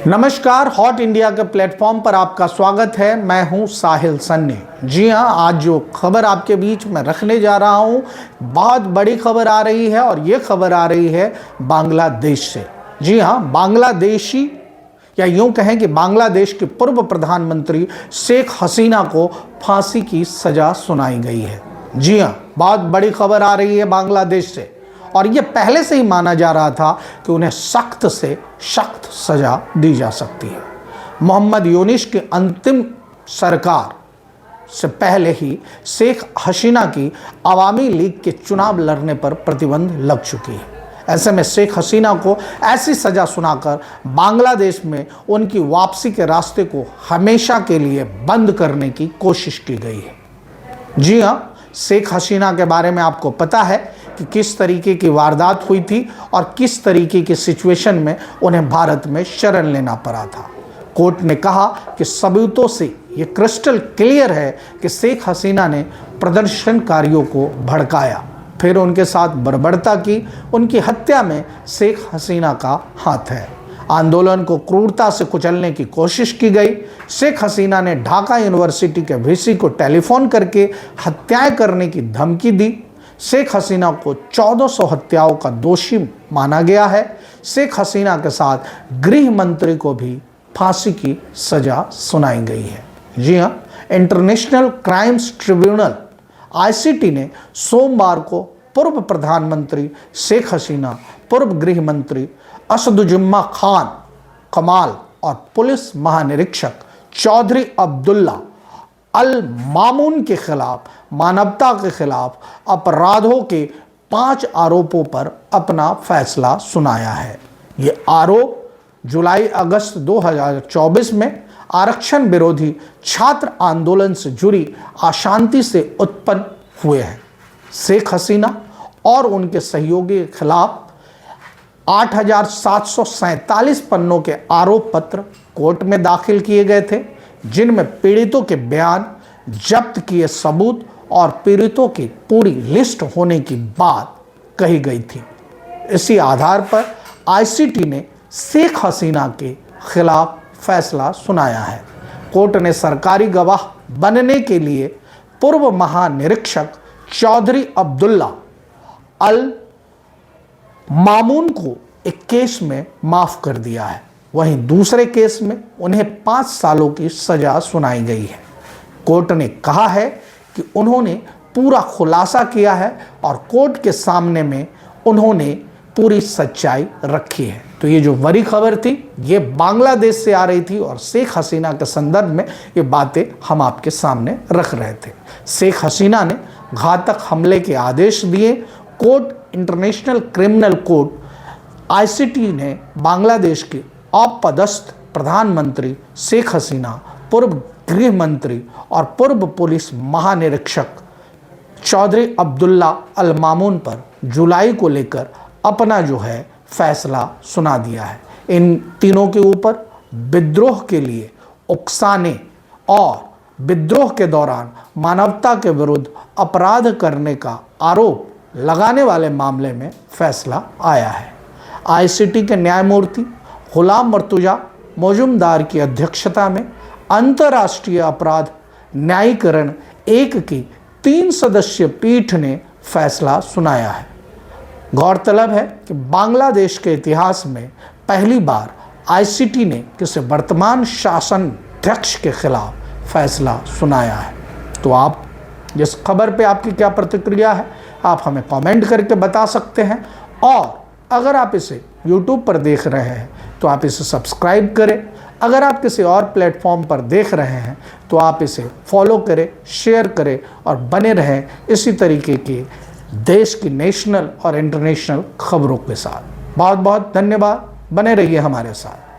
नमस्कार, hot India के platform पर आपका स्वागत है। मैं हूं साहिल सन्नी। जी हां, आज जो खबर आपके बीच में रखने जा रहा हूं, बहुत बड़ी खबर आ रही है और ये खबर आ रही है बांग्लादेश से। जी हां, बांग्लादेशी या यूं कहें कि बांग्लादेश के पूर्व प्रधानमंत्री शेख हसीना को फांसी की सजा सुनाई गई है। जी हां, बहुत बड़ी खबर आ रही है बांग्लादेश से और ये पहले से ही माना जा रहा था कि उन्हें सख्त से सख्त सजा दी जा सकती है। मोहम्मद यूनिस की अंतिम सरकार से पहले ही शेख हसीना की अवामी लीग के चुनाव लड़ने पर प्रतिबंध लग चुकी है। ऐसे में शेख हसीना को ऐसी सजा सुनाकर बांग्लादेश में उनकी वापसी के रास्ते को हमेशा के लिए बंद करने की कोशिश की गई है। जी हाँ, शेख हसीना के बारे में आपको पता है कि किस तरीके की वारदात हुई थी और किस तरीके की सिचुएशन में उन्हें भारत में शरण लेना पड़ा था। कोर्ट ने कहा कि सबूतों से ये क्रिस्टल क्लियर है कि शेख हसीना ने प्रदर्शनकारियों को भड़काया, फिर उनके साथ बर्बरता की। उनकी हत्या में शेख हसीना का हाथ है। आंदोलन को क्रूरता से कुचलने की कोशिश की गई। शेख हसीना ने ढाका यूनिवर्सिटी के वीसी को टेलीफोन करके हत्याएं करने की धमकी दी। शेख हसीना को 1400 हत्याओं का दोषी माना गया है। शेख हसीना के साथ गृह मंत्री को भी फांसी की सजा सुनाई गई है। जी हाँ, इंटरनेशनल क्राइम्स ट्रिब्यूनल आईसीटी ने सोमवार को पूर्व प्रधानमंत्री शेख हसीना, पूर्व गृह मंत्री असदुजुम्मा खान कमाल और पुलिस महानिरीक्षक चौधरी अब्दुल्ला अल मामून के खिलाफ मानवता के खिलाफ अपराधों के 5 आरोपों पर अपना फैसला सुनाया है। ये आरोप जुलाई अगस्त 2024 में आरक्षण विरोधी छात्र आंदोलन से जुड़ी अशांति से उत्पन्न हुए हैं। शेख हसीना और उनके सहयोगी के खिलाफ 8,747 पन्नों के आरोप पत्र कोर्ट में दाखिल किए गए थे, जिनमें पीड़ितों के बयान, जब्त किए सबूत और पीड़ितों की पूरी लिस्ट होने की बात कही गई थी। इसी आधार पर आईसीटी ने शेख हसीना के खिलाफ फैसला सुनाया है। कोर्ट ने सरकारी गवाह बनने के लिए पूर्व महानिरीक्षक चौधरी अब्दुल्ला अल मामून को एक केस में माफ कर दिया है। वहीं दूसरे केस में उन्हें 5 सालों की सजा सुनाई गई है। कोर्ट ने कहा है कि उन्होंने पूरा खुलासा किया है और कोर्ट के सामने में उन्होंने पूरी सच्चाई रखी है। तो ये जो बड़ी खबर थी, ये बांग्लादेश से आ रही थी और शेख हसीना के संदर्भ में ये बातें हम आपके सामने रख रहे थे। शेख हसीना ने घातक हमले के आदेश दिए। Court, international criminal court ICT ने बांग्लादेश के अपदस्थ प्रधानमंत्री शेख हसीना, पूर्व गृह मंत्री और पूर्व पुलिस महानिरीक्षक चौधरी अब्दुल्ला अल मामून पर जुलाई को लेकर अपना जो है फैसला सुना दिया है। इन तीनों के ऊपर विद्रोह के लिए उकसाने और विद्रोह के दौरान मानवता के विरुद्ध अपराध करने का आरोप लगाने वाले मामले में फैसला आया है। आईसीटी के न्यायमूर्ति गुलाम मुर्तुजा मौजूमदार की अध्यक्षता में अंतर्राष्ट्रीय अपराध न्यायीकरण 1 की 3 सदस्यीय पीठ ने फैसला सुनाया है। गौरतलब है कि बांग्लादेश के इतिहास में पहली बार आईसीटी ने किसी वर्तमान शासन अध्यक्ष के खिलाफ फैसला सुनाया है। तो आप इस खबर पे आपकी क्या प्रतिक्रिया है, आप हमें कमेंट करके बता सकते हैं। और अगर आप इसे YouTube पर देख रहे हैं तो आप इसे सब्सक्राइब करें। अगर आप किसी और प्लेटफॉर्म पर देख रहे हैं तो आप इसे फॉलो करें, शेयर करें और बने रहें इसी तरीके के देश की नेशनल और इंटरनेशनल खबरों के साथ। बहुत बहुत धन्यवाद, बने रहिए हमारे साथ।